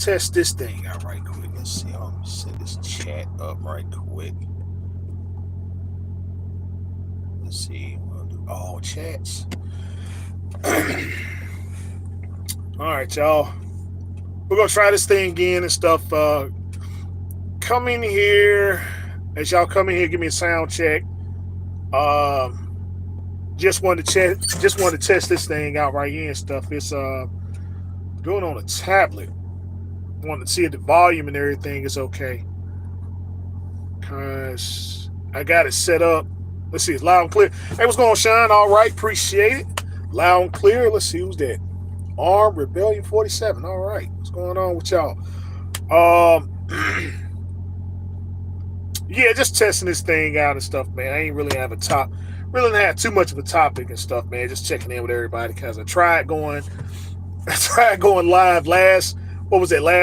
test this thing out right quick. Let's see. I'll set this chat up right quick. Let's see. We'll do all chats. All right, y'all. We're gonna try this thing again and stuff. Come in here. As y'all come in here, give me a sound check. Just wanted to check. Just wanted to test this thing out right here and stuff. It's doing on a tablet. Wanted to see if the volume and everything is okay. Cause I got it set up. Let's see, it's loud and clear. Hey, what's going on, Sean? All right, appreciate it. Loud and clear. Let's see who's that. Armed Rebellion 47. All right, what's going on with y'all? Yeah, just testing this thing out and stuff, man. I ain't really have too much of a topic and stuff, man. Just checking in with everybody because I tried going live last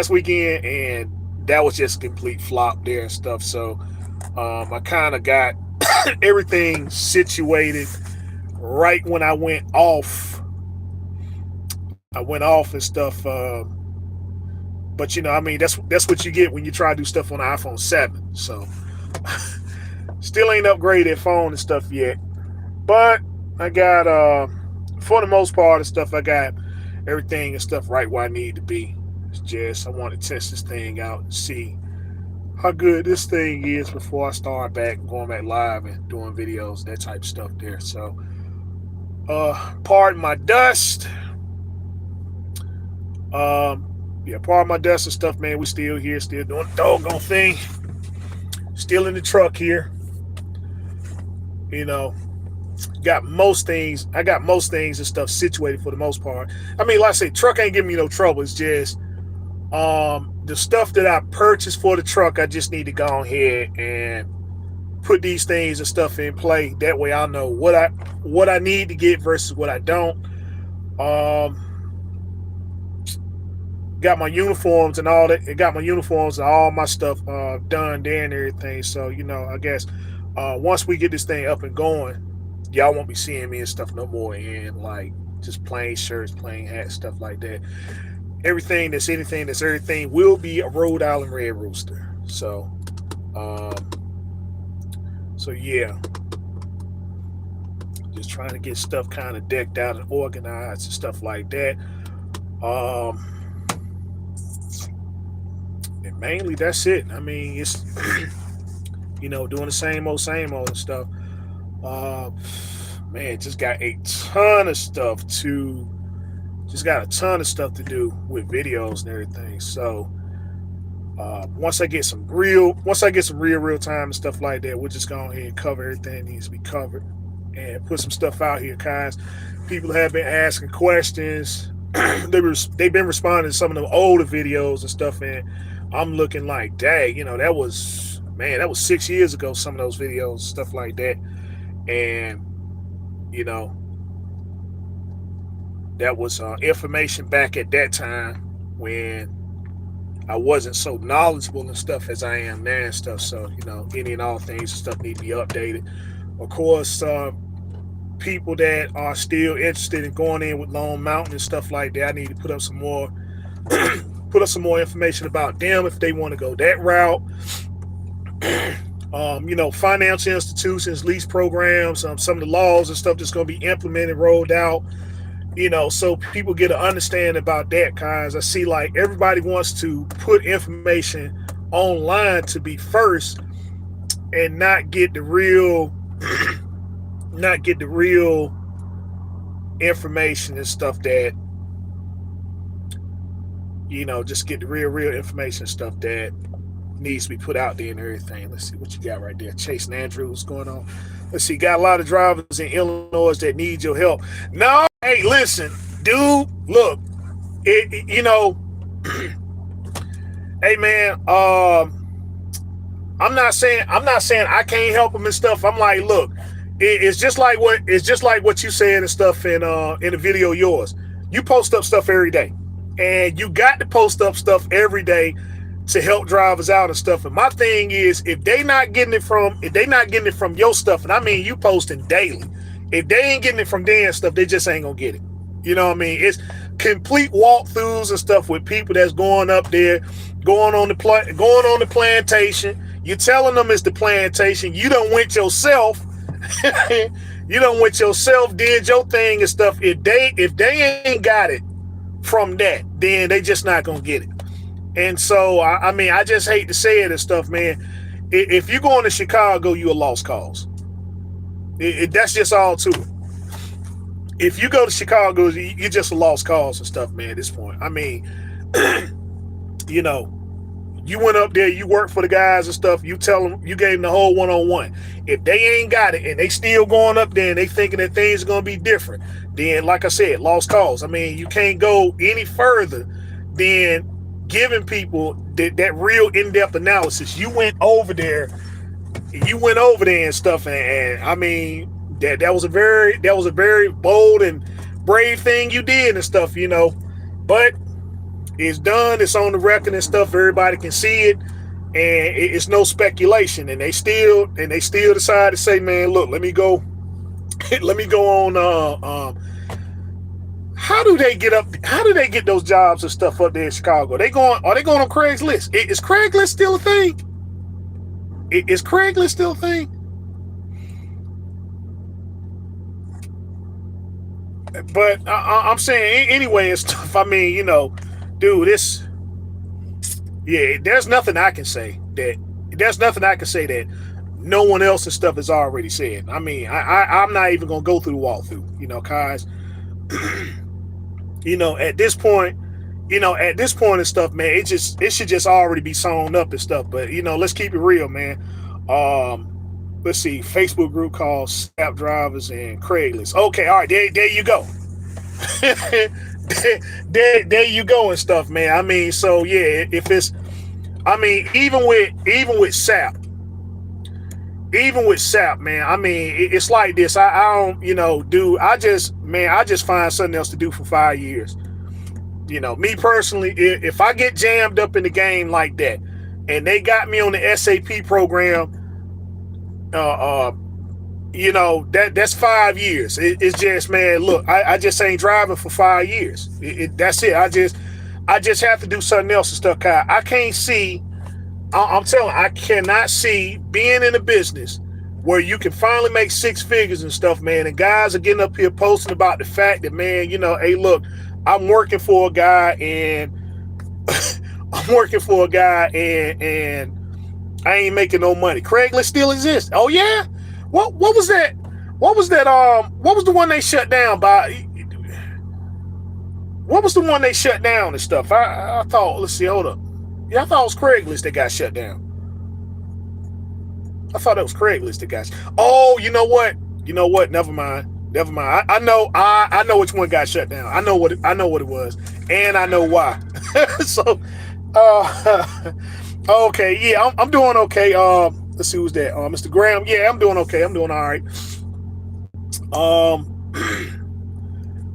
weekend, and that was just a complete flop there and stuff. So I kind of got everything situated right when I went off. And stuff. But you know, I mean, that's what you get when you try to do stuff on the iPhone 7. So still ain't upgraded that phone and stuff yet. But I got for the most part and stuff, I got everything and stuff right where I need to be. It's just I want to test this thing out and see how good this thing is before I start going back live and doing videos, that type of stuff there. So pardon my dust. Pardon my dust and stuff, man. We still here, still doing the doggone thing. Still in the truck here. You know, I got most things and stuff situated for the most part. I mean, like I say, truck ain't giving me no trouble. It's just the stuff that I purchased for the truck, I just need to go ahead and put these things and stuff in play. That way I know what I need to get versus what I don't. Got my uniforms and all that. It got my uniforms and all my stuff done there and everything. So, you know, I guess once we get this thing up and going, y'all won't be seeing me and stuff no more in like just plain shirts, plain hats, stuff like that. Everything that's everything will be a Rhode Island Red Rooster. So yeah. Just trying to get stuff kind of decked out and organized and stuff like that. And mainly that's it. I mean, it's you know, doing the same old and stuff. Man, just got a ton of stuff to do with videos and everything. So once I get some real time and stuff like that, we'll just go ahead and cover everything that needs to be covered and put some stuff out here, guys. People have been asking questions. They've been responding to some of the older videos and stuff, and I'm looking like, dang, you know, that was 6 years ago, some of those videos, stuff like that. And, you know, that was information back at that time when I wasn't so knowledgeable and stuff as I am now and stuff. So, you know, any and all things and stuff need to be updated. Of course, people that are still interested in going in with Lone Mountain and stuff like that, I need to put up some more information about them if they want to go that route. You know, financial institutions, lease programs, some of the laws and stuff that's going to be implemented, rolled out, you know, so people get an understanding about that, guys. I see like everybody wants to put information online to be first and not get the real information and stuff that, you know, just get the real information and stuff that needs to be put out there and everything. Let's see what you got right there. Chase and Andrew, what's going on? Let's see, got a lot of drivers in Illinois that need your help. No, hey, listen, dude, look, you know, hey man, I'm not saying I can't help them and stuff. I'm like, look, it's just like what you saying and stuff in the video of yours. You post up stuff every day, and you got to post up stuff every day to help drivers out and stuff. And my thing is, if they not getting it from your stuff, and I mean you posting daily, if they ain't getting it from their stuff, they just ain't gonna get it. You know what I mean? It's complete walkthroughs and stuff with people that's going up there, going on the plantation. You're telling them it's the plantation. You done went yourself. You done went yourself, did your thing and stuff. If they ain't got it from that, then they just not gonna get it. And so I mean, I just hate to say it and stuff, man. If you're going to Chicago, you a lost cause. That's just all to it. If you go to Chicago, you're just a lost cause and stuff, man, at this point. I mean, you know, you went up there, you worked for the guys and stuff, you tell them, you gave them the whole one-on-one. If they ain't got it and they still going up there and they thinking that things are going to be different, then, like I said, lost cause. I mean, you can't go any further than giving people that real in-depth analysis. You went over there and stuff, and I mean, that was a very bold and brave thing you did and stuff, you know. But it's done, it's on the record and stuff, everybody can see it, and it's no speculation. And they still decide to say, man, look, let me go on. How do they get those jobs and stuff up there in Chicago? Are they going on Craigslist? Is Craigslist still a thing? Is Craigslist still a thing? But I'm saying anyway and stuff. I mean, you know, dude, there's nothing I can say that no one else and stuff has already said. I mean, I'm not even gonna go through the walkthrough, you know, guys. You know, at this point and stuff, man, it should just already be sewn up and stuff. But you know, let's keep it real, man. Let's see, Facebook group called Snap Drivers and Craigslist. Okay, all right, there you go. there you go and stuff, man. I mean, so yeah, if it's, I mean, even with SAP, man, I mean, it's like this. I don't, you know, dude, I just find something else to do for 5 years. You know, me personally, if I get jammed up in the game like that, and they got me on the SAP program, you know, that's 5 years. It's just, man, look, I just ain't driving for 5 years. That's it. I just have to do something else and stuff. I can't see. I'm telling you, I cannot see being in a business where you can finally make 6 figures and stuff, man. And guys are getting up here posting about the fact that, man, you know, hey, look, I'm working for a guy and I ain't making no money. Craigslist still exists. Oh yeah? What was that? What was the one they shut down by? What was the one they shut down and stuff? I thought, let's see, hold up. Yeah, I thought it was Craigslist that got shut down. I thought it was Craigslist that got. Oh, you know what? Never mind. I know which one got shut down. I know what it was, and I know why. So, okay, yeah, I'm doing okay. Let's see who's that. Mr. Graham. Yeah, I'm doing okay. I'm doing all right.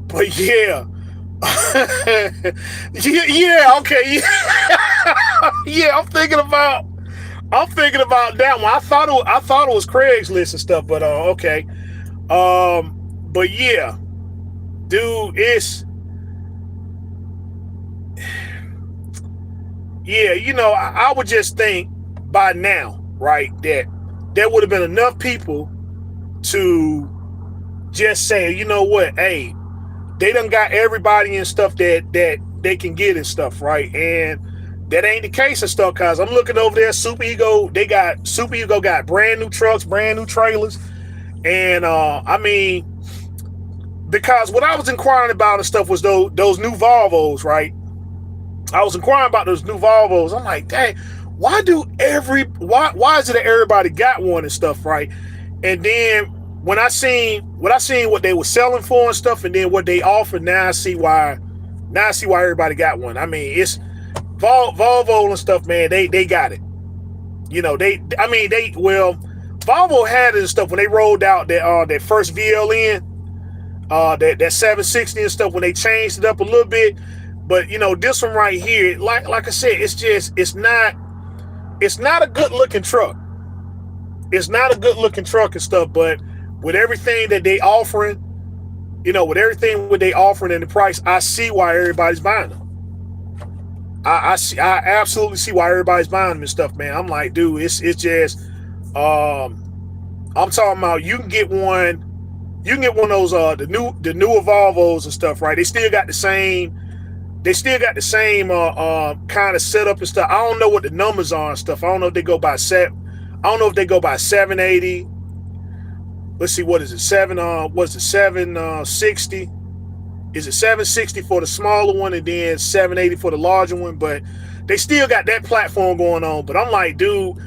But yeah. yeah, okay. Yeah, I'm thinking about that one. I thought it was Craigslist and stuff, but okay. But yeah, dude, it's, yeah, you know, I would just think by now, right, that there would have been enough people to just say, you know what, hey, they done got everybody and stuff that they can get and stuff, right? And that ain't the case and stuff, cause I'm looking over there, Super Ego got brand new trucks, brand new trailers. And I mean, because what I was inquiring about and stuff was those new Volvos, right? I was inquiring about those new Volvos. I'm like, dang, why is it that everybody got one and stuff, right? And then when I seen what they were selling for and stuff, and then what they offered, now I see why everybody got one. I mean, it's Volvo and stuff, man. They got it. You know, Volvo had it and stuff when they rolled out that first VLN, that 760 and stuff, when they changed it up a little bit. But you know, this one right here, like I said, it's not a good looking truck. It's not a good looking truck and stuff, but with everything that they offering, with everything what they offering and the price, I see why everybody's buying them. I absolutely see why everybody's buying them and stuff, man. I'm like, dude, it's just, I'm talking about you can get one of those the newer Volvos and stuff, right? They still got the same kind of setup and stuff. I don't know what the numbers are and stuff. I don't know if they go by 780. Let's see, what is it? 760? Is it 760 for the smaller one and then 780 for the larger one? But they still got that platform going on. But I'm like, dude,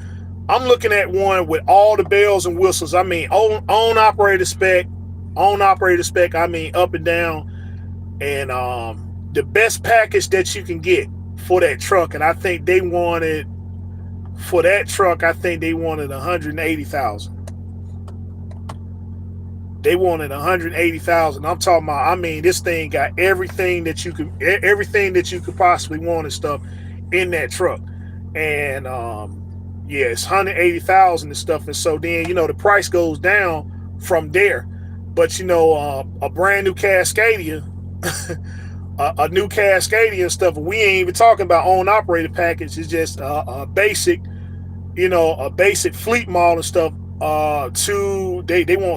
I'm looking at one with all the bells and whistles. I mean, own operator spec, I mean, up and down. And the best package that you can get for that truck. And I think they wanted, for that truck, I think they wanted $180,000. They wanted $180,000. I'm talking about, I mean, this thing got everything that you could possibly want and stuff in that truck. And yeah, it's $180,000 and stuff. And so then, the price goes down from there. But a brand new Cascadia, a new Cascadia and stuff, we ain't even talking about own operated package. It's just a basic, a basic fleet model and stuff. They want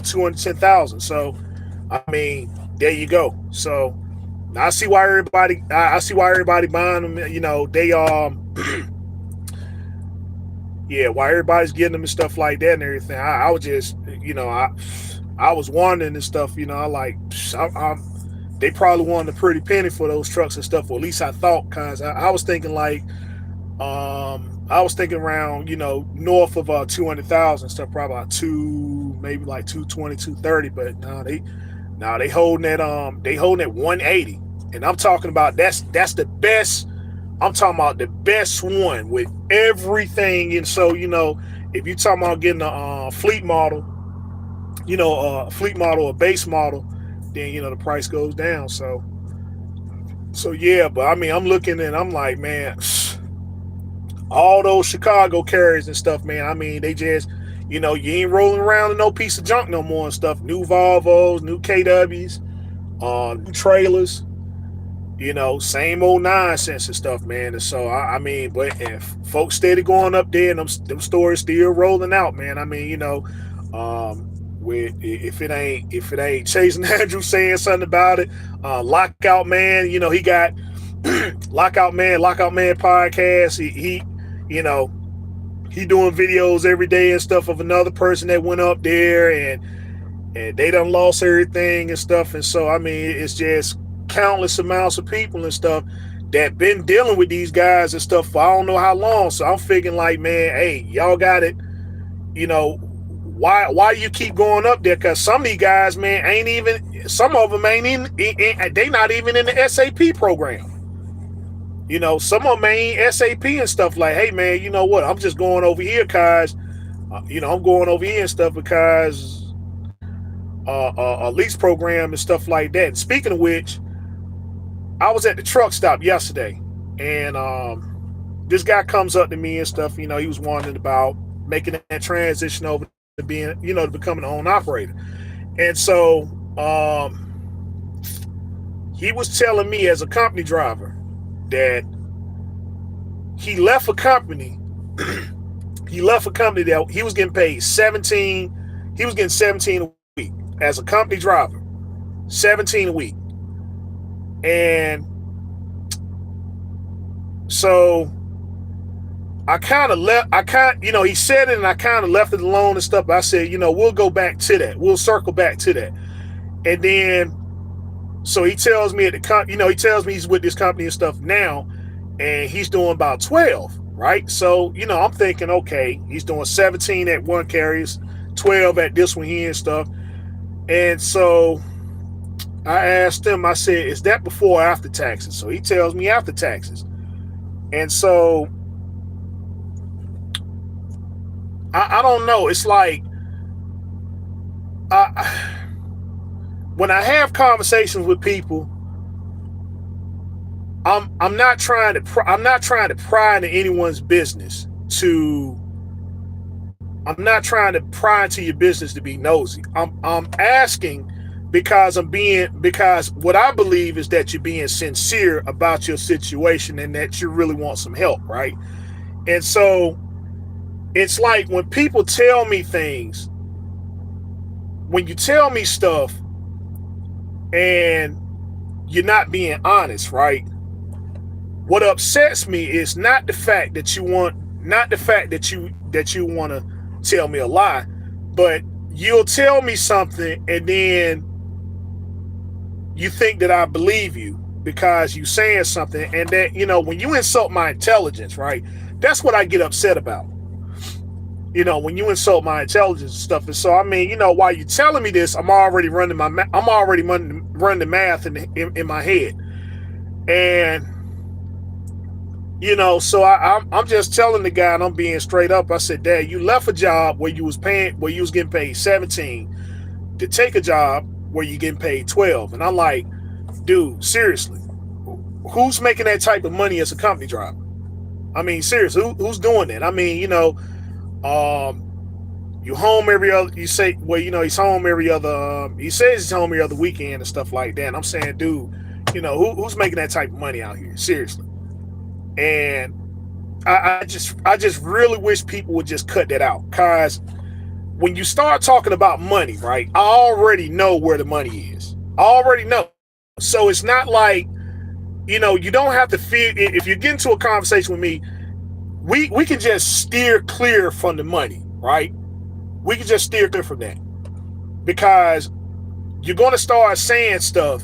$210,000. So I mean, there you go. So I see why everybody buying them. They yeah, why everybody's getting them and stuff like that and everything. I was just, I was wondering and stuff. They probably wanted a pretty penny for those trucks and stuff, or at least I thought, cause I was thinking like, I was thinking around, north of 200,000 stuff, probably about maybe like 220, 230. But they holding at 180, and I'm talking about that's the best. I'm talking about the best one with everything. And so if you talking about getting a fleet model, a base model, then the price goes down. So yeah, but I mean, I'm looking and I'm like, man, all those Chicago carriers and stuff, man. I mean, they just, you ain't rolling around in no piece of junk no more and stuff. New Volvos, new KWs, new trailers, same old nonsense and stuff, man. And so I mean, but if folks steady going up there and them stores still rolling out, man. I mean, if it ain't Chasing Andrew saying something about it, Lockout Man, he got Lockout Man podcast. He doing videos every day and stuff of another person that went up there and they done lost everything and stuff. And so I mean, it's just countless amounts of people and stuff that been dealing with these guys and stuff for I don't know how long. So I'm thinking like, man, hey, y'all got it. Why you keep going up there? Because some of these guys, man, some of them ain't even, they not even in the SAP program. Some of them ain't SAP and stuff. Like, hey, man, you know what? I'm just going over here because, I'm going over here and stuff because a lease program and stuff like that. And speaking of which, I was at the truck stop yesterday, and this guy comes up to me and stuff. He was wondering about making that transition over to being, to becoming an own operator. And so he was telling me as a company driver that he left a company that he was getting paid 17, he was getting 17 a week as a company driver, 17 a week. And so he said it and I kind of left it alone and stuff. But I said, we'll go back to that. We'll circle back to that. And then, so he tells me he tells me he's with this company and stuff now, and he's doing about 12, right? So, I'm thinking, okay, he's doing 17 at one carrier, 12 at this one here and stuff. And so I asked him, I said, is that before or after taxes? So he tells me after taxes. And so I don't know. It's like, when I have conversations with people, I'm not trying to pry into anyone's business I'm not trying to pry into your business to be nosy. I'm asking because what I believe is that you're being sincere about your situation and that you really want some help, right? And so it's like when people tell me things, when you tell me stuff and you're not being honest, right? What upsets me is not the fact that you want, not the fact that you want to tell me a lie, but you'll tell me something and then you think that I believe you because you saying something, and that, you know, when you insult my intelligence, right? That's what I get upset about. You know, when you insult my intelligence and stuff. And so, I mean, you know, while you're telling me this, I'm already running the math in my head, and you know, so I'm just telling the guy, and I'm being straight up. I said, Dad, you left a job where you was getting paid 17 to take a job where you're getting paid 12, and I'm like, dude, seriously, who's making that type of money as a company driver? I mean, seriously, who's doing that? I mean, you know, you home every other, you say, well, you know, he's home every other, he says he's home every other weekend and stuff like that. And I'm saying, dude, you know, who's making that type of money out here? Seriously. And I just really wish people would just cut that out, because when you start talking about money, right, I already know where the money is. I already know. So it's not like, you know, you don't have to feel, if you get into a conversation with me, we can just steer clear from the money, right? We can just steer clear from that, because you're going to start saying stuff.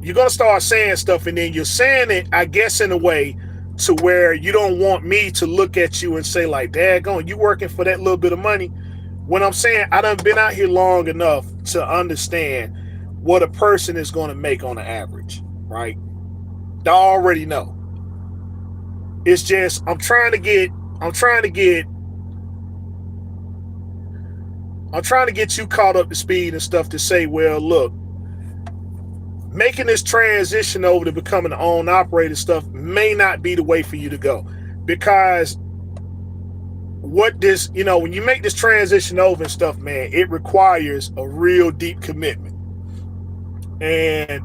You're going to start saying stuff, and then you're saying it, I guess, in a way to where you don't want me to look at you and say, like, daggone, you working for that little bit of money? When I'm saying I done been out here long enough to understand what a person is going to make on the average, right? I already know. It's just I'm trying to get you caught up to speed and stuff to say, well, look, making this transition over to becoming an own operator stuff may not be the way for you to go, because what this, you know, when you make this transition over and stuff, man, it requires a real deep commitment, and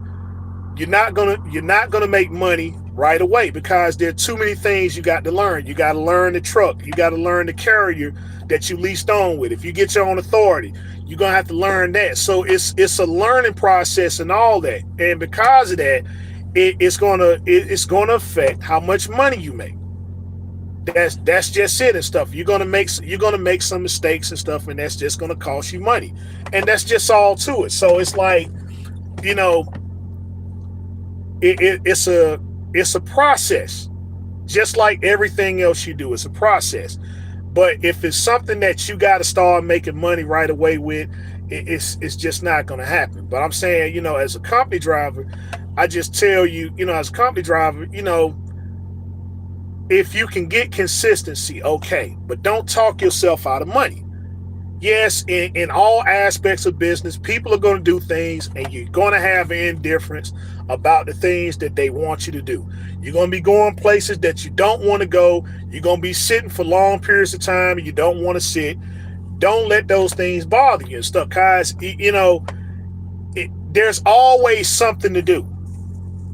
you're not gonna make money right away, because there are too many things you got to learn. You got to learn the truck. You got to learn the carrier that you leased on with. If you get your own authority, you're gonna have to learn that. So it's a learning process and all that. And because of that, it's gonna affect how much money you make. That's just it and stuff. You're gonna make some mistakes and stuff, and that's just gonna cost you money. And that's just all to it. So it's like, you know, it's a process, just like everything else you do. It's a process. But if it's something that you got to start making money right away with, it's just not going to happen. But I'm saying, you know, as a company driver, I just tell you, you know, as a company driver, you know, if you can get consistency, okay, but don't talk yourself out of money. Yes, in all aspects of business, people are going to do things, and you're going to have indifference about the things that they want you to do. You're going to be going places that you don't want to go. You're going to be sitting for long periods of time and you don't want to sit. Don't let those things bother you and stuff, guys. You know, there's always something to do.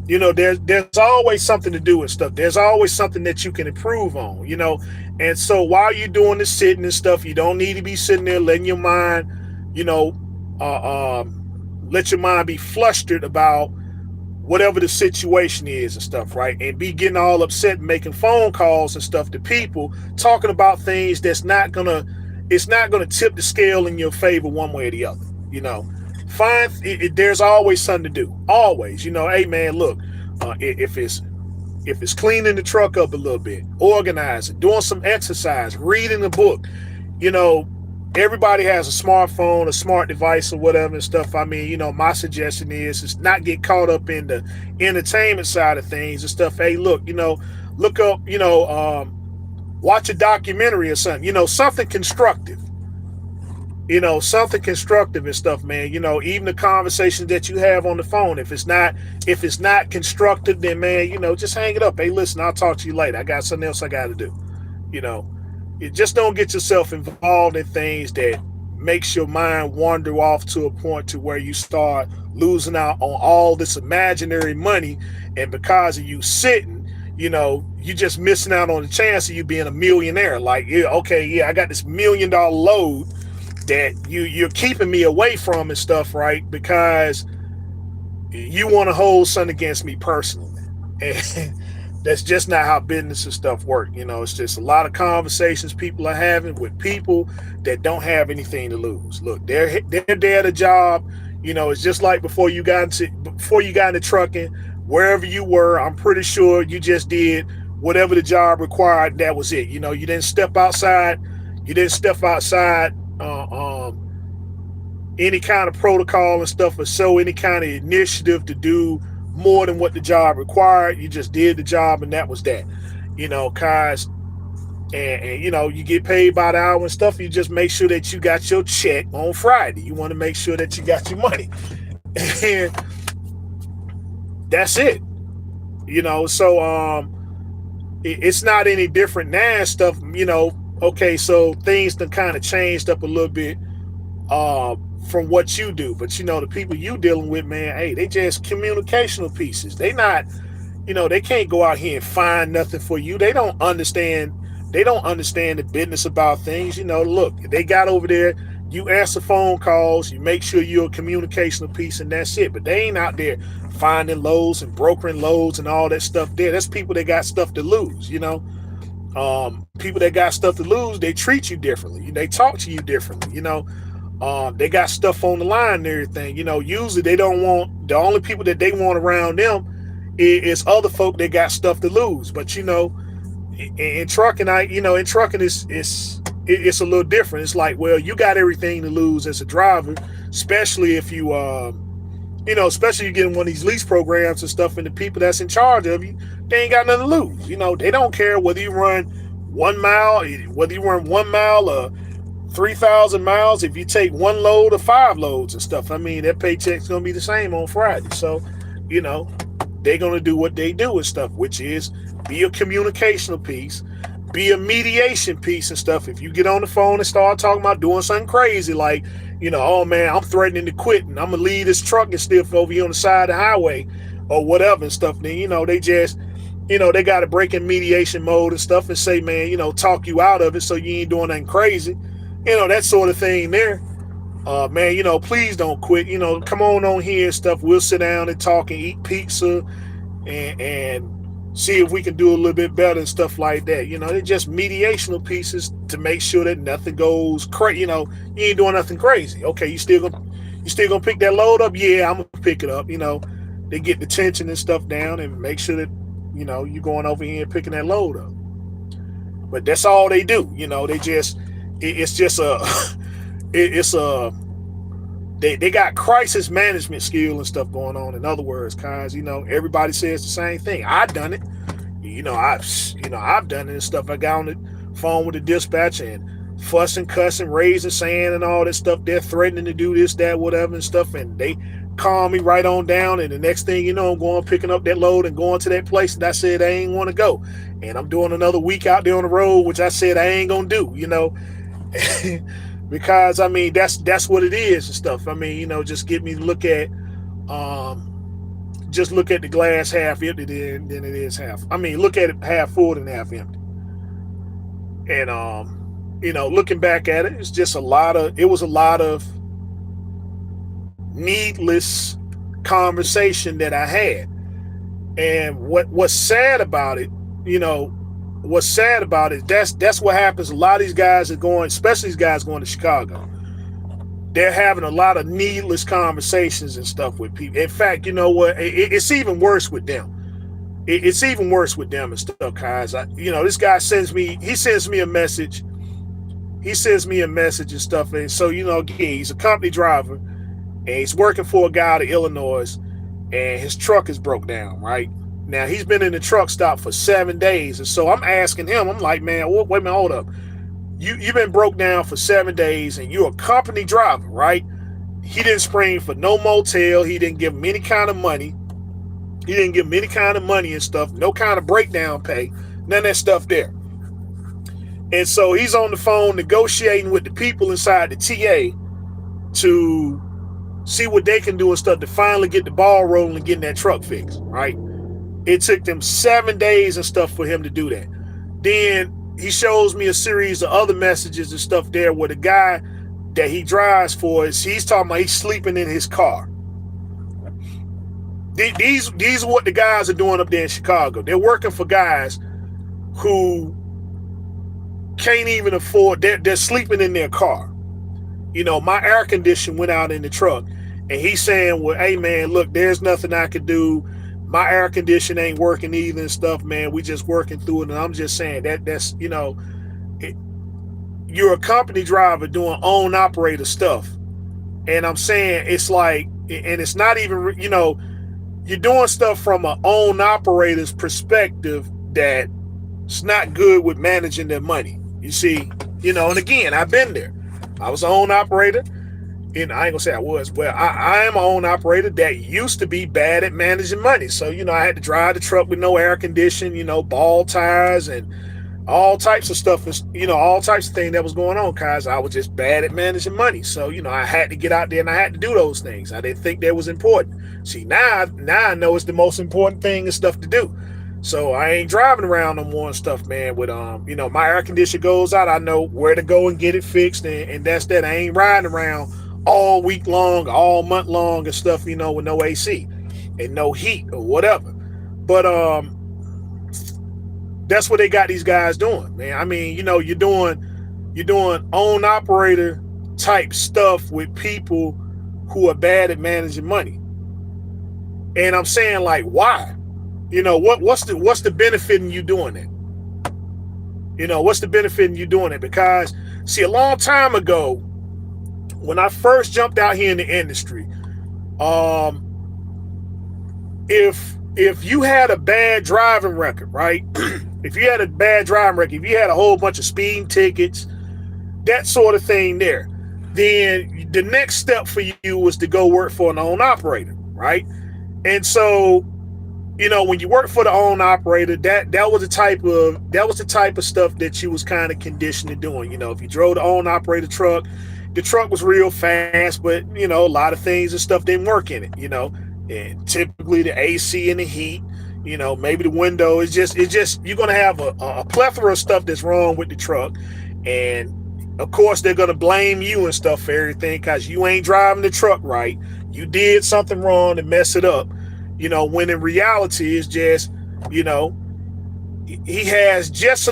You know, there's always something to do and stuff. There's always something that you can improve on, you know. And so while you're doing the sitting and stuff, you don't need to be sitting there letting your mind, you know, let your mind be flustered about whatever the situation is and stuff, right? And be getting all upset and making phone calls and stuff to people, talking about things that's not gonna tip the scale in your favor one way or the other, you know. There's always something to do. Always, you know, hey man, look, if it's cleaning the truck up a little bit, organizing, doing some exercise, reading a book, you know, everybody has a smartphone, a smart device or whatever and stuff. I mean, you know, my suggestion is not get caught up in the entertainment side of things and stuff. Hey, look, you know, look up, you know, watch a documentary or something, you know, something constructive. You know, something constructive and stuff, man. You know, even the conversations that you have on the phone, if it's not constructive, then man, you know, just hang it up. Hey, listen, I'll talk to you later. I got something else I got to do. You know, you just don't get yourself involved in things that makes your mind wander off to a point to where you start losing out on all this imaginary money, and because of you sitting, you just missing out on the chance of you being a millionaire. Like, yeah, okay, yeah, I got this $1 million load that you're keeping me away from and stuff, right? Because you want to hold something against me personally. And that's just not how business and stuff work. It's just a lot of conversations people are having with people that don't have anything to lose. Look, they're there at a job. It's just like before you got into trucking, wherever you were, I'm pretty sure you just did whatever the job required. That was it. You didn't step outside. You didn't step outside any kind of protocol and stuff, or show any kind of initiative to do more than what the job required. You just did the job, and that was that. Cause and you get paid by the hour and stuff. You just make sure that you got your check on Friday. You want to make sure that you got your money, and that's it. So it's not any different now and stuff. Okay, so things done kind of changed up a little bit from what you do, but the people you dealing with, man, hey, they just communicational pieces. They not, they can't go out here and find nothing for you. They don't understand the business about things. Look, they got over there, you answer phone calls, you make sure you're a communicational piece, and that's it. But they ain't out there finding loads and brokering loads and all that stuff there. That's people that got stuff to lose. People that got stuff to lose, they treat you differently. They talk to you differently. They got stuff on the line and everything. Usually they don't want, the only people that they want around them is other folk that got stuff to lose. But in trucking, in trucking it's a little different. It's like, well, you got everything to lose as a driver, especially if you especially you get in one of these lease programs and stuff, and the people that's in charge of you, they ain't got nothing to lose. They don't care whether you run 1 mile, or 3,000 miles. If you take one load or 5 loads and stuff, that paycheck's gonna be the same on Friday. So, they're gonna do what they do and stuff, which is be a communicational piece, be a mediation piece and stuff. If you get on the phone and start talking about doing something crazy, like, oh man, I'm threatening to quit and I'm gonna leave this truck and stuff over here on the side of the highway or whatever and stuff, then they just, they got to break in mediation mode and stuff and say, man, talk you out of it so you ain't doing nothing crazy. That sort of thing there. Man, please don't quit. Come on here and stuff. We'll sit down and talk and eat pizza and see if we can do a little bit better and stuff like that. They're just mediational pieces to make sure that nothing goes crazy. You ain't doing nothing crazy. Okay, you still gonna pick that load up? Yeah, I'm gonna pick it up. They get the tension and stuff down and make sure that you going over here and picking that load up. But that's all they do. They just. They got crisis management skill and stuff going on. In other words, guys, everybody says the same thing. I've done it. I've done it and stuff. I got on the phone with the dispatcher and fussing, cussing, raising sand and all that stuff. They're threatening to do this, that, whatever and stuff. And they calm me right on down. And the next thing you know, I'm going picking up that load and going to that place that I said I ain't want to go. And I'm doing another week out there on the road, which I said I ain't gonna do. Because that's what it is and stuff. Just get me to look at the glass half empty than it is half. Look at it half full than half empty. And looking back at it, it was a lot of needless conversation that I had. And what's sad about it, that's what happens. A lot of these guys are going, especially these guys going to Chicago, they're having a lot of needless conversations and stuff with people. In fact, you know what? It's even worse with them. It's even worse with them and stuff, guys. This guy sends me a message. He sends me a message and stuff. And so, again, he's a company driver and he's working for a guy out of Illinois, and his truck is broke down, right? Now, he's been in the truck stop for 7 days. And so I'm asking him, I'm like, man, wait a minute, hold up. You've been broke down for 7 days and you're a company driver, right? He didn't spring for no motel. He didn't give him any kind of money. He didn't give him any kind of money and stuff. No kind of breakdown pay. None of that stuff there. And so he's on the phone negotiating with the people inside the TA to see what they can do and stuff to finally get the ball rolling and getting that truck fixed, right? It took them 7 days and stuff for him to do that. Then he shows me a series of other messages and stuff there where the guy that he drives for he's talking about he's sleeping in his car. These are what the guys are doing up there in Chicago. They're working for guys who can't even afford, they're sleeping in their car. My air conditioner went out in the truck, and he's saying, well, hey man, look, there's nothing I could do. My air conditioner ain't working either and stuff, man. We just working through it. And I'm just saying that's you're a company driver doing own operator stuff. And I'm saying it's like, and it's not even, you're doing stuff from an own operator's perspective that's not good with managing their money. You see, and again, I've been there. I was an own operator, and I ain't gonna say I was. Well, I am an own operator that used to be bad at managing money. So, I had to drive the truck with no air conditioning, ball tires and all types of stuff, all types of things that was going on because I was just bad at managing money. So, I had to get out there and I had to do those things. I didn't think that was important. See, now I know it's the most important thing and stuff to do. So I ain't driving around no more and stuff, man, with, my air conditioner goes out. I know where to go and get it fixed. And that's that. I ain't riding around all week long, all month long and stuff, with no AC and no heat or whatever. But, that's what they got these guys doing, man. I mean, you're doing own operator type stuff with people who are bad at managing money. And I'm saying, like, why? What's the benefit in you doing that? What's the benefit in you doing it? Because, see, a long time ago, when I first jumped out here in the industry, if you had a bad driving record, right? If you had a bad driving record, if you had a whole bunch of speeding tickets, that sort of thing there, then the next step for you was to go work for an own operator, right? And so, when you work for the own operator, that was the type of stuff that you was kind of conditioned to doing. If you drove the own operator truck, the truck was real fast, but a lot of things and stuff didn't work in it, and typically the AC and the heat, maybe the window is just you're gonna have a plethora of stuff that's wrong with the truck, and of course they're gonna blame you and stuff for everything because you ain't driving the truck right. You did something wrong to mess it up. When in reality it's just, he has just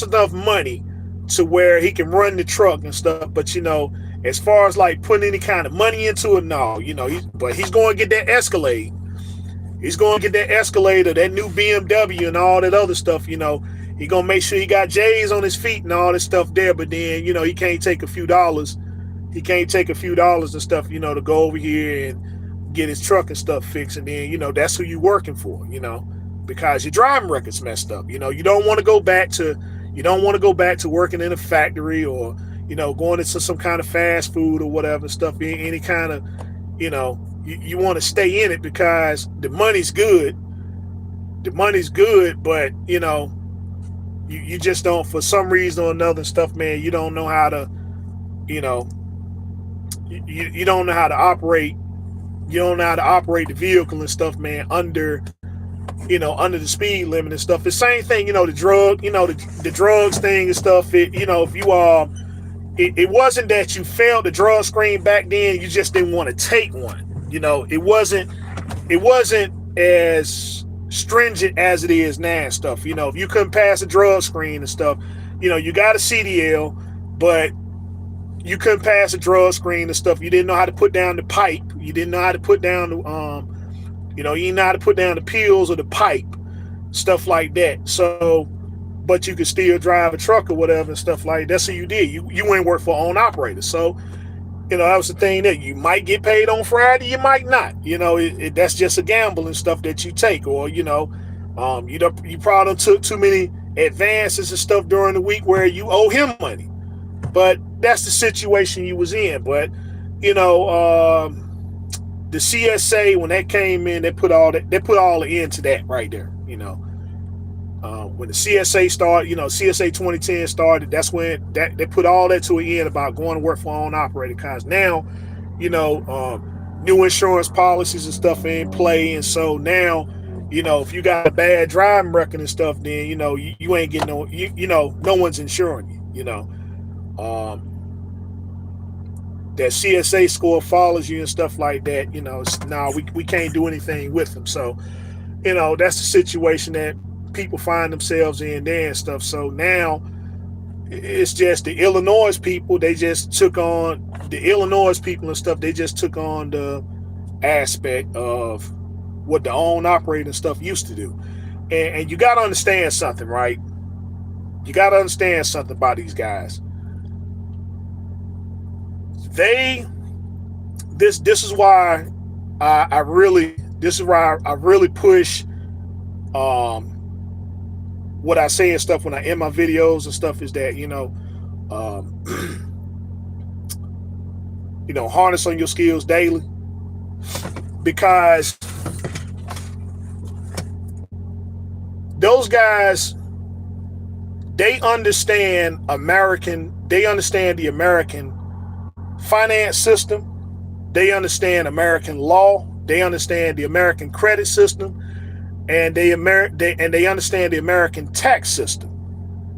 enough money to where he can run the truck and stuff. But as far as like putting any kind of money into it, no, but he's going to get that Escalade. He's going to get that Escalade or that new BMW and all that other stuff. He going to make sure he got J's on his feet and all this stuff there. But then, he can't take a few dollars. He can't take a few dollars and stuff, to go over here and get his truck and stuff fixed. And then, that's who you working for, because your driving record's messed up. You don't want to go back to working in a factory or, going into some kind of fast food or whatever stuff, any kind of, you want to stay in it because the money's good. The money's good, but, you just don't, for some reason or another stuff, man, you don't know how to, you don't know how to operate. You don't know how to operate the vehicle and stuff, man, under the speed limit and stuff. The same thing, the drugs thing and stuff. If you it wasn't that you failed the drug screen back then, you just didn't want to take one. It wasn't as stringent as it is now and stuff. If you couldn't pass a drug screen and stuff, you got a CDL, but you couldn't pass a drug screen and stuff. You didn't know how to put down the pipe. You didn't know how to put down the, you didn't know how to put down the pills or the pipe, stuff like that. So, but you could still drive a truck or whatever and stuff like that. That's what you did. You went and worked for own operator. So, that was the thing that you might get paid on Friday, you might not. That's just a gamble and stuff that you take. Or, you probably took too many advances and stuff during the week where you owe him money. But that's the situation you was in. But, the CSA, when that came in, they put all the end to that right there, When the CSA started, CSA 2010 started, that's when they put all that to an end about going to work for own operating cars. Now, new insurance policies and stuff are in play, and so now, if you got a bad driving record and stuff, then you ain't getting no one's insuring you. That CSA score follows you and stuff like that. We can't do anything with them. So, that's the situation that people find themselves in there and stuff. So now it's just the Illinois people. They just took on the Illinois people and stuff. They just took on the aspect of what the own operating stuff used to do. And you got to understand something, right? You got to understand something about these guys. This is why I really push what I say and stuff when I end my videos and stuff is that harness on your skills daily, because those guys, they understand the American finance system, they understand American law, they understand the American credit system, and they understand the American tax system.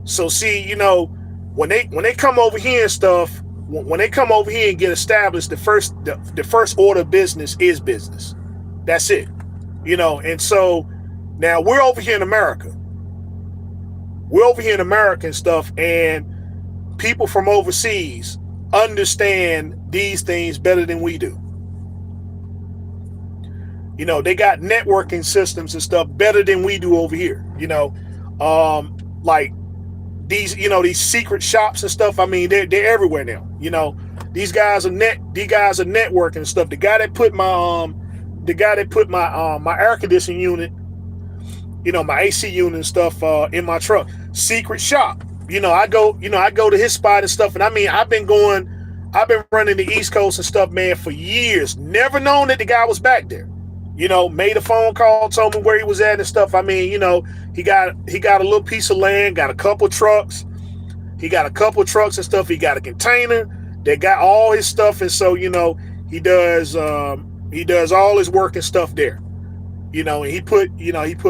So see, when they come over here and stuff, when they come over here and get established, the first order of business is business. That's it. And so now we're over here in America. We're over here in America and stuff, and people from overseas understand these things better than we do. They got networking systems and stuff better than we do over here. Like these secret shops and stuff. I mean, they're everywhere now. These guys are networking and stuff. The guy that put my air conditioning unit, my AC unit and stuff in my truck, secret shop. I go to his spot and stuff. And I mean, I've been running the East Coast and stuff, man, for years. Never known that the guy was back there. Made a phone call, told me where he was at and stuff. I mean, he got a little piece of land, got a couple trucks. He got a couple trucks and stuff. He got a container that got all his stuff. And so, he does all his work and stuff there. And he put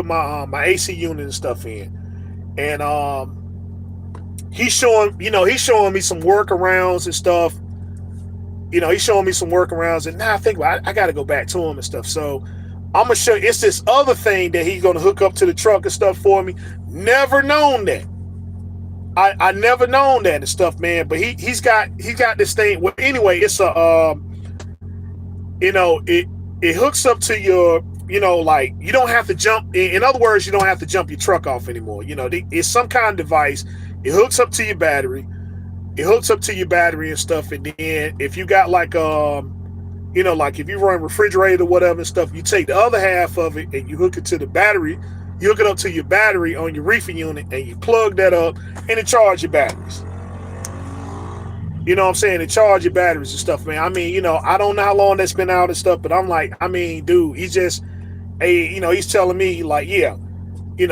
my AC unit and stuff in. And he's showing me some workarounds and stuff. He's showing me some workarounds, and now I think I got to go back to him and stuff. So I'm gonna show you. It's this other thing that he's gonna hook up to the truck and stuff for me. Never known that. I never known that and stuff, man. But he's got this thing. Well, anyway, it's a it hooks up to your, like you don't have to jump. In other words, you don't have to jump your truck off anymore. It's some kind of device. It hooks up to your battery. And stuff. And then if you got like like if you run refrigerator or whatever and stuff, you take the other half of it and you hook it to the battery. You hook it up to your battery on your reefer unit and you plug that up and it charges your batteries. You know what I'm saying? It charge your batteries and stuff, man. I mean, I don't know how long that's been out and stuff, but I'm like, I mean, dude, he's just he's telling me like, yeah, you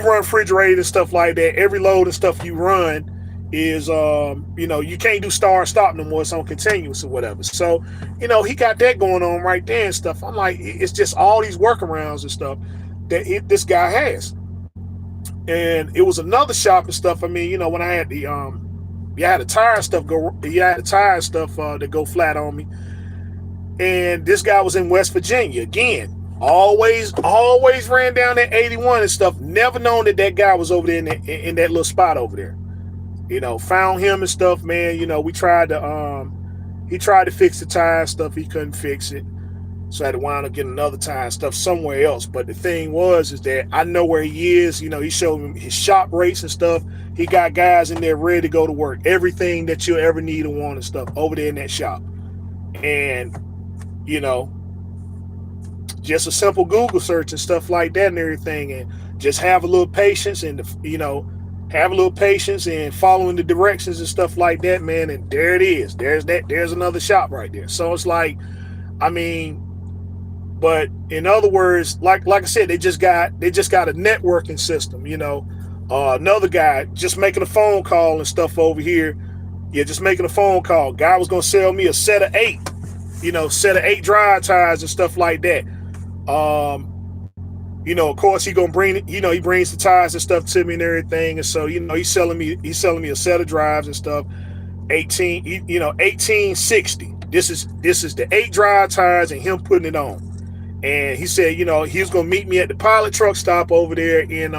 run refrigerator and stuff like that. Every load and stuff you run is you can't do start and stop no more. It's on continuous or whatever. So he got that going on right there and stuff. I'm like, it's just all these workarounds and stuff that this guy has. And it was another shop and stuff. I mean, when I had the the tire stuff that go flat on me, and this guy was in West Virginia again. Always ran down that 81 and stuff. Never known that guy was over there in that little spot over there. Found him and stuff, man. We tried to he tried to fix the tire and stuff. He couldn't fix it. So I had to wind up getting another tire and stuff somewhere else. But the thing is that I know where he is. He showed me his shop rates and stuff. He got guys in there ready to go to work. Everything that you'll ever need and want and stuff over there in that shop. And, just a simple Google search and stuff like that and everything. And just have a little patience and, following the directions and stuff like that, man. And there it is. There's another shop right there. So it's like, I mean, But in other words, like I said, they just got a networking system. Another guy just making a phone call and stuff over here. Yeah, just making a phone call. Guy was gonna sell me a set of eight, set of eight dry tires and stuff like that. Of course he gonna bring it, he brings the tires and stuff to me and everything. And so, he's selling me a set of drives and stuff. 1860. This is the eight dry tires and him putting it on. And he said, he was gonna meet me at the pilot truck stop over there in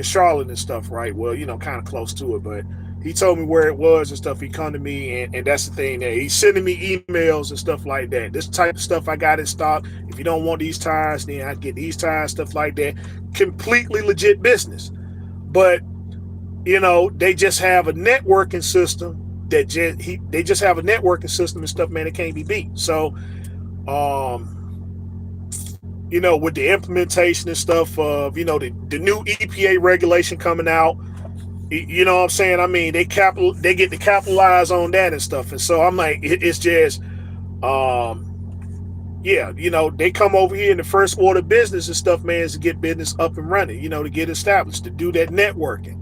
Charlotte and stuff, right? Well, kind of close to it, but he told me where it was and stuff. He come to me, and that's the thing there. He's sending me emails and stuff like that. This type of stuff I got in stock. If you don't want these tires, then I get these tires, stuff like that. Completely legit business. But they just have a networking system they just have a networking system and stuff, man. It can't be beat. So, with the implementation and stuff of, the new EPA regulation coming out, you know what I'm saying? I mean, they get to capitalize on that and stuff. And so I'm like, it's just, they come over here in the first order of business and stuff, man, is to get business up and running, to get established, to do that networking.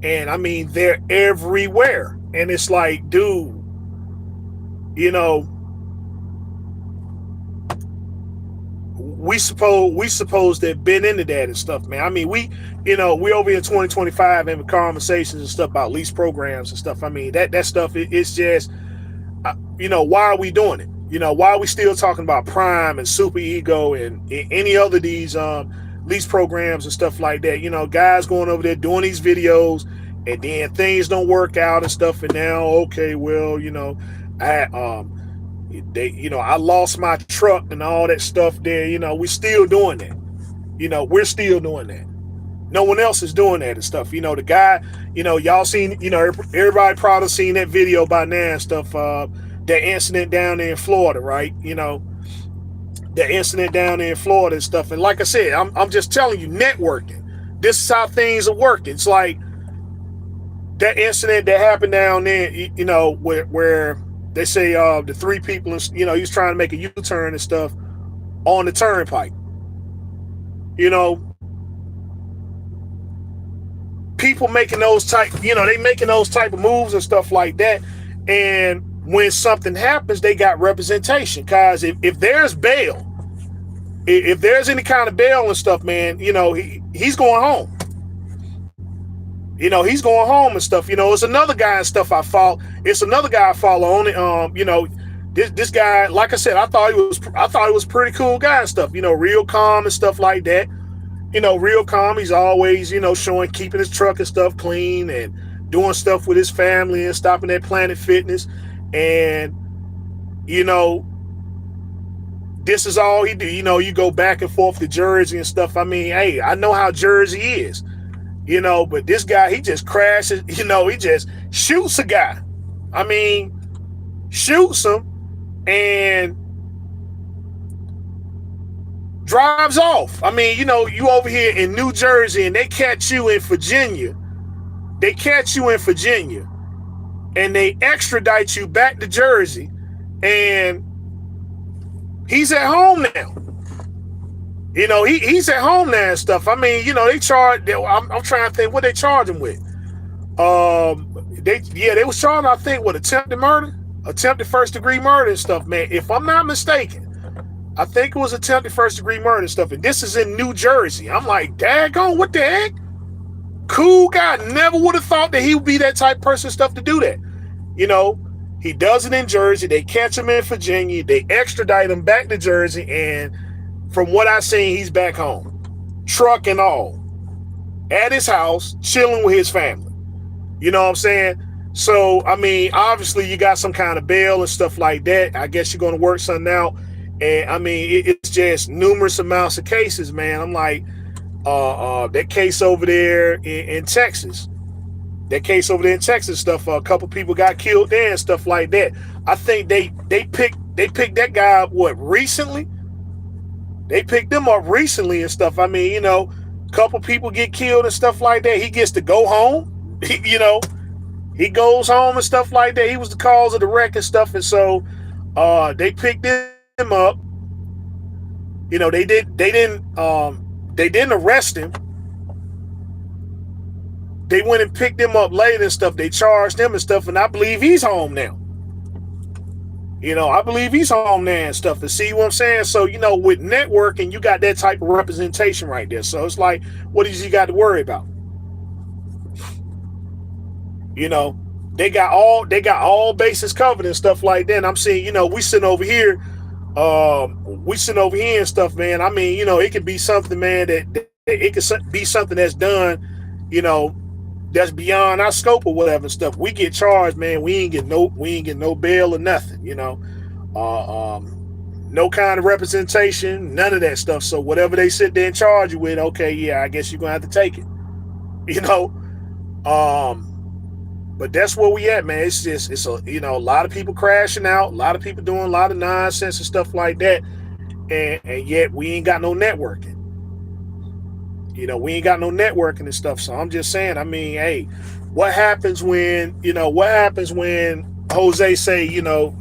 And I mean, they're everywhere. And it's like, dude, we supposed to have been into that and stuff, man. I mean, we over here in 2025 having conversations and stuff about lease programs and stuff. I mean, that stuff, it's just, why are we doing it? Why are we still talking about Prime and Super Ego and any other these lease programs and stuff like that? Guys going over there doing these videos, and then things don't work out and stuff. And now, okay, well, I lost my truck and all that stuff there. We're still doing that. We're still doing that. No one else is doing that and stuff. The guy, y'all seen, everybody probably seen that video by now and stuff. That incident down there in Florida, right? That incident down there in Florida and stuff. And like I said, I'm just telling you, networking. This is how things are working. It's like that incident that happened down there, where they say the three people, he was trying to make a U-turn and stuff on the turnpike. People making those type, they making those type of moves and stuff like that. And when something happens, they got representation. Because if there's bail, if there's any kind of bail and stuff, man, he's going home. He's going home and stuff. It's another guy and stuff I follow. It's another guy I follow on it. This guy, like I said, I thought he was a pretty cool guy and stuff. Real calm and stuff like that. Real calm. He's always, showing, keeping his truck and stuff clean and doing stuff with his family and stopping at Planet Fitness. And, this is all he do. You go back and forth to Jersey and stuff. I mean, hey, I know how Jersey is. But this guy, he just crashes, he just shoots a guy. I mean, shoots him and drives off. I mean, you over here in New Jersey and they catch you in Virginia. And they extradite you back to Jersey, and he's at home now. He's at home now and stuff. I mean, they charge. I'm trying to think what they charge him with. They was charging, I think, with attempted first degree murder and stuff, man. If I'm not mistaken, I think it was attempted first degree murder and stuff. And this is in New Jersey. I'm like, daggone, what the heck? Cool guy. Never would have thought that he would be that type of person stuff to do that. He does it in Jersey. They catch him in Virginia. They extradite him back to Jersey, and from what I've seen, he's back home, truck and all, at his house, chilling with his family. You know what I'm saying? So, I mean, obviously you got some kind of bail and stuff like that. I guess you're going to work something out. And I mean, it's just numerous amounts of cases, man. I'm like, that case over there in Texas, stuff, a couple people got killed there and stuff like that. I think they picked that guy up, recently? They picked them up recently and stuff. I mean, a couple people get killed and stuff like that. He gets to go home. He goes home and stuff like that. He was the cause of the wreck and stuff. And so they picked this him up. They didn't arrest him. They went and picked him up later and stuff. They charged him and stuff, and I believe he's home now. I believe he's home now and stuff. To see what I'm saying? So, with networking, you got that type of representation right there. So it's like, what is you got to worry about? They got all bases covered and stuff like that. And I'm saying, we sitting over here, and stuff, man. I mean, it could be something, man, that it could be something that's done, that's beyond our scope or whatever and stuff. We get charged, man. We ain't get no bail or nothing, no kind of representation, none of that stuff. So whatever they sit there and charge you with, okay, yeah, I guess you're gonna have to take it, But that's where we at, man. It's a lot of people crashing out, a lot of people doing a lot of nonsense and stuff like that, and yet we ain't got no networking. We ain't got no networking and stuff. So I'm just saying, I mean, hey, what happens when Jose say, a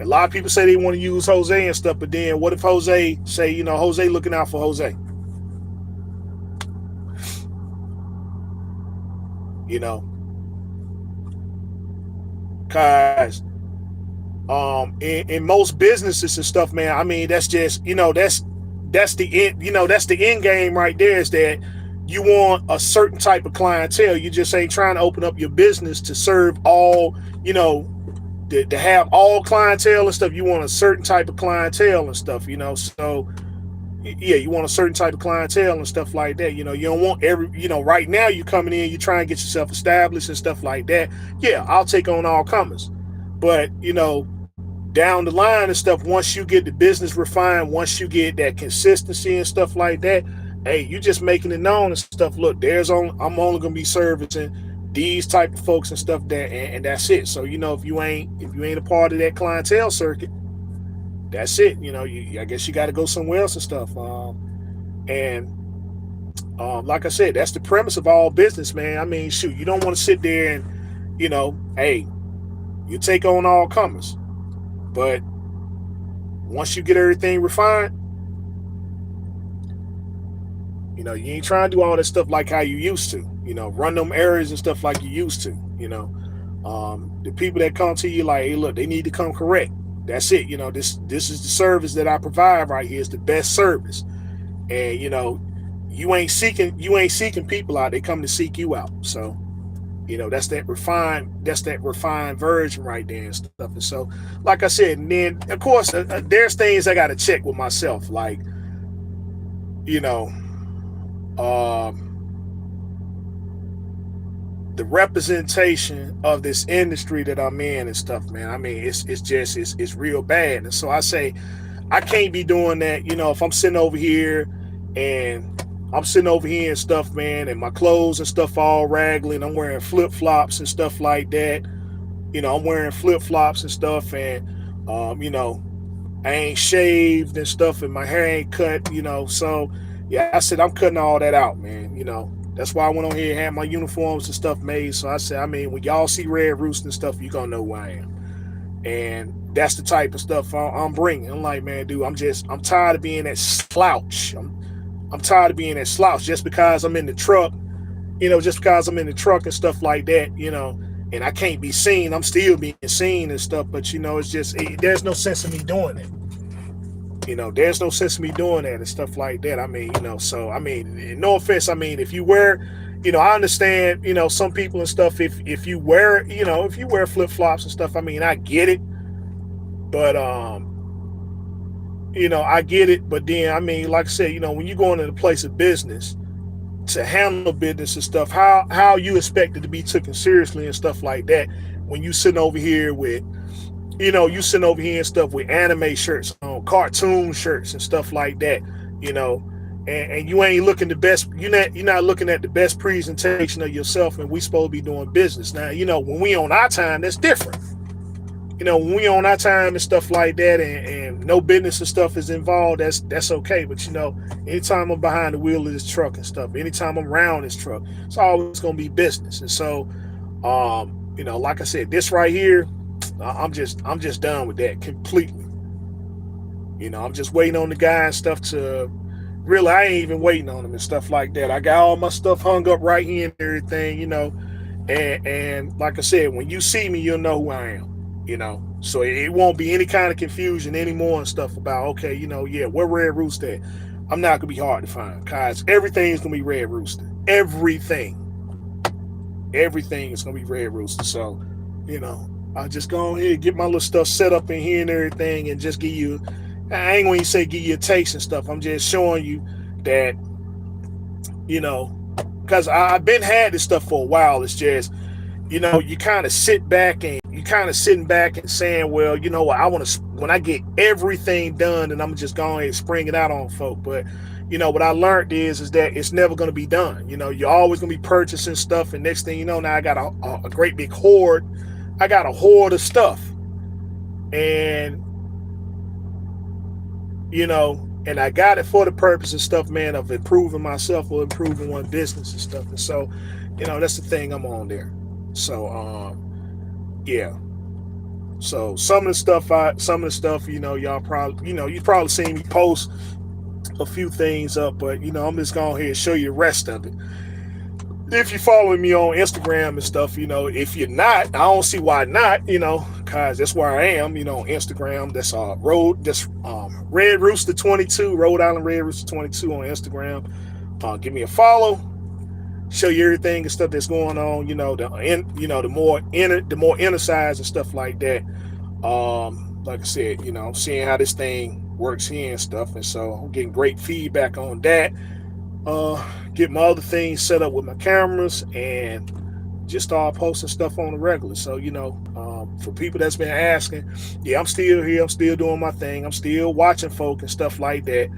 lot of people say they want to use Jose and stuff, but then what if Jose say, Jose looking out for Jose? Cause in most businesses and stuff, man, I mean, that's just, that's the end, that's the end game right there, is that you want a certain type of clientele. You just ain't trying to open up your business to serve all, to have all clientele and stuff. You want a certain type of clientele and stuff, so yeah, you want a certain type of clientele and stuff like that. You don't want right now you coming in, you trying to get yourself established and stuff like that. Yeah, I'll take on all comers. But, down the line and stuff, once you get the business refined, once you get that consistency and stuff like that, hey, you just making it known and stuff. Look, I'm only gonna be servicing these type of folks and stuff and that's it. So, if you ain't a part of that clientele circuit, that's it. I guess you got to go somewhere else and stuff. Like I said, that's the premise of all business, man. I mean, shoot, you don't want to sit there and, hey, you take on all comers. But once you get everything refined, you ain't trying to do all that stuff like how you used to, run them errands and stuff like you used to, the people that come to you like, hey, look, they need to come correct. That's it. This is the service that I provide right here. Is the best service. And, you ain't seeking people out. They come to seek you out. So, that's that refined version right there and stuff. And so, like I said, and then of course, there's things I got to check with myself. Like, the representation of this industry that I'm in and stuff, man. I mean, it's real bad. And so I say, I can't be doing that. If I'm sitting over here and stuff, man, and my clothes and stuff all raggedy, and I'm wearing flip-flops and stuff like that. I'm wearing flip-flops and stuff, and I ain't shaved and stuff, and my hair ain't cut, so yeah, I said I'm cutting all that out, man. That's why I went on here and had my uniforms and stuff made. So I said, I mean, when y'all see Red Rooster and stuff, you're gonna know who I am. And that's the type of stuff I'm bringing. I'm like, man, dude, I'm tired of being that slouch. I'm tired of being that slouch just because I'm in the truck, just because I'm in the truck and stuff like that, and I can't be seen. I'm still being seen and stuff, but it's just, there's no sense in me doing it. There's no sense in me doing that and stuff like that. I mean, so I mean, no offense. I mean, if you wear, I understand, some people and stuff, if you wear, if you wear flip-flops and stuff, I mean, I get it. But I get it, but then I mean, like I said, when you go into the place of business to handle business and stuff, how you expect it to be taken seriously and stuff like that when you sitting over here with, you sitting over here and stuff with anime shirts on, cartoon shirts and stuff like that, and you ain't looking the best, you're not looking at the best presentation of yourself, and we supposed to be doing business. Now, when we on our time, that's different. When we on our time and stuff like that, and no business and stuff is involved, that's okay. But anytime I'm behind the wheel of this truck and stuff, anytime I'm around this truck, it's always gonna be business. And so, like I said, this right here, I'm just done with that completely. I'm just waiting on the guy and stuff to really, I ain't even waiting on him and stuff like that. I got all my stuff hung up right here and everything, and like I said, when you see me, you'll know who I am. So it won't be any kind of confusion anymore and stuff about, okay, yeah, where Red Rooster at? I'm not gonna be hard to find, cause everything's gonna be Red Rooster. Everything is gonna be Red Rooster. So, I'll just go ahead and get my little stuff set up in here and everything, and just give you. I ain't gonna say give you a taste and stuff. I'm just showing you that, because I've been had this stuff for a while. It's just, you kind of sit back and you kind of sitting back and saying, well, what, I want to, when I get everything done, and I'm just going and spring it out on folk. But what I learned is that it's never going to be done. You're always going to be purchasing stuff, and next thing you know, now I got a great big hoard. I got a hoard of stuff, and and I got it for the purpose of stuff, man, of improving myself or improving one business and stuff. And so, that's the thing I'm on there. So, yeah. So some of the stuff, y'all probably, you've probably seen me post a few things up, but I'm just going ahead and show you the rest of it. If you're following me on Instagram and stuff, if you're not, I don't see why not, cause that's where I am, on Instagram. That's Red Rooster 22, Rhode Island Red Rooster 22 on Instagram. Give me a follow, show you everything and stuff that's going on, the more inner sides and stuff like that. Like I said, seeing how this thing works here and stuff, and so I'm getting great feedback on that. Get my other things set up with my cameras and just start posting stuff on the regular. So, for people that's been asking, yeah, I'm still here. I'm still doing my thing. I'm still watching folk and stuff like that.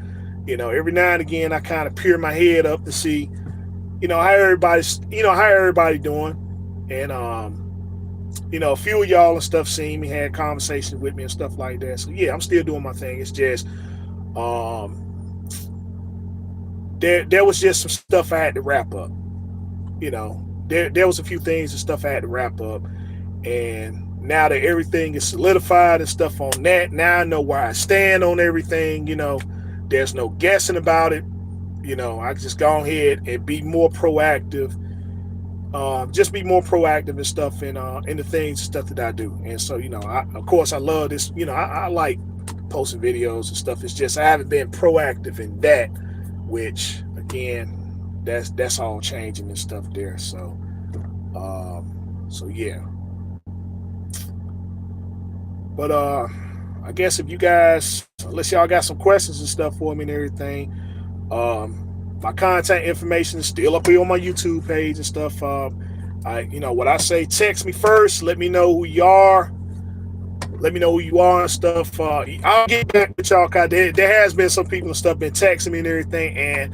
Every now and again, I kind of peer my head up to see, how everybody's, how everybody doing. And, a few of y'all and stuff seen me, had conversations with me and stuff like that. So yeah, I'm still doing my thing. It's just, there was just some stuff I had to wrap up. There was a few things and stuff I had to wrap up, and now that everything is solidified and stuff on that, now I know where I stand on everything. There's no guessing about it. I just go ahead and be more proactive. Just be more proactive and stuff in the things and stuff that I do. And so, of course I love this. I like posting videos and stuff. It's just I haven't been proactive in that, which again, that's all changing and stuff there. So yeah. But I guess if you guys, unless y'all got some questions and stuff for me and everything, my contact information is still up here on my YouTube page and stuff. What I say, text me first, let me know who you are. Let me know who you are and stuff. I'll get back with y'all, cause there has been some people and stuff been texting me and everything, and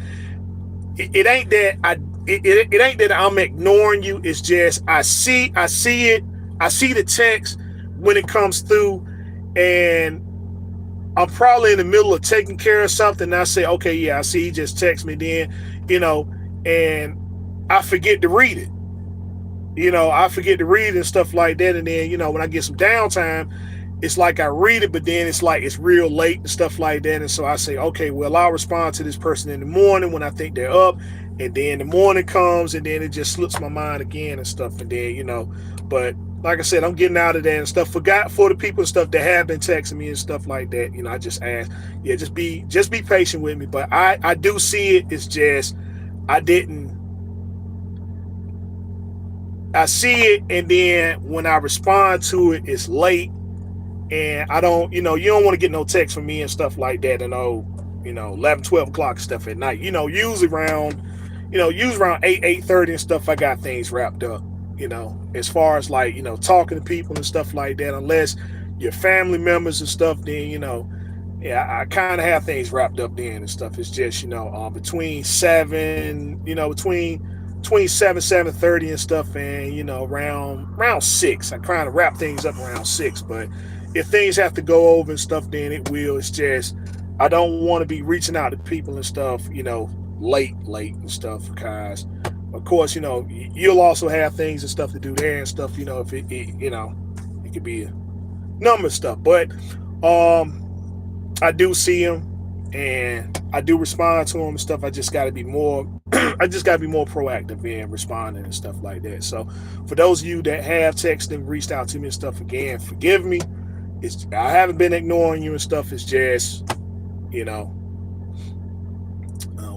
it ain't that it ain't that I'm ignoring you. It's just I see it. I see the text when it comes through, and I'm probably in the middle of taking care of something. And I say, okay, yeah, I see. He just text me then, and I forget to read it. I forget to read it and stuff like that. And then, when I get some downtime, it's like I read it, but then it's like it's real late and stuff like that. And so I say, okay, well, I'll respond to this person in the morning when I think they're up. And then the morning comes, and then it just slips my mind again and stuff. And then, but like I said, I'm getting out of that and stuff. Forgot for the people and stuff that have been texting me and stuff like that. I just ask, yeah, just be patient with me. But I do see it. It's just I see it, and then when I respond to it, it's late, and I don't, you don't want to get no text from me and stuff like that, and 11, 12 o'clock stuff at night. Usually around 8:30 and stuff, I got things wrapped up. As far as like, talking to people and stuff like that, unless your family members and stuff, then, yeah, I kind of have things wrapped up then and stuff. It's just, between 7:30 and stuff, and, around 6, I kind of wrap things up around 6. But if things have to go over and stuff, then it will. It's just, I don't want to be reaching out to people and stuff, late and stuff, because of course, you'll also have things and stuff to do there and stuff, if it could be a number of stuff. But I do see them and I do respond to them and stuff. I just got to be more. I just got to be more proactive in responding and stuff like that. So, for those of you that have texted and reached out to me and stuff, again, forgive me. I haven't been ignoring you and stuff. It's just, you know,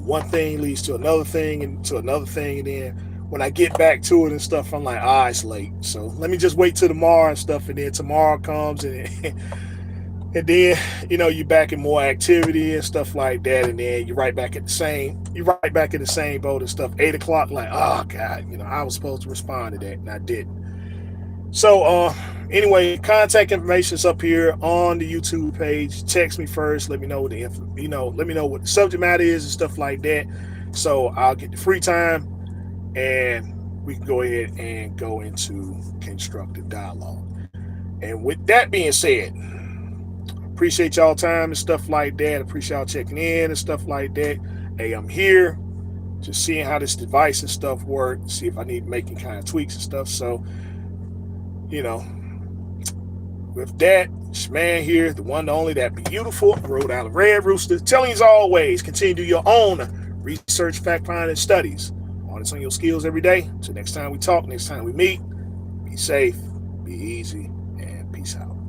one thing leads to another thing and to another thing, and then when I get back to it and stuff, I'm like, it's late. So let me just wait till tomorrow and stuff, and then tomorrow comes and and then you're back in more activity and stuff like that, and then you're right back in the same boat and stuff. 8 o'clock, like, oh god, I was supposed to respond to that and I didn't. So anyway, contact information is up here on the YouTube page. Text me first, let me know what let me know what the subject matter is and stuff like that, so I'll get the free time and we can go ahead and go into constructive dialogue. And with that being said, appreciate y'all time and stuff like that. Appreciate y'all checking in and stuff like that. Hey, I'm here just seeing how this device and stuff work, see if I need making kind of tweaks and stuff. So, with that, this man here, the one, the only, that beautiful Rhode Island Red Rooster, telling you as always, continue to do your own research, fact finding, studies. Honest on your skills every day. Until next time we talk, next time we meet, be safe, be easy, and peace out.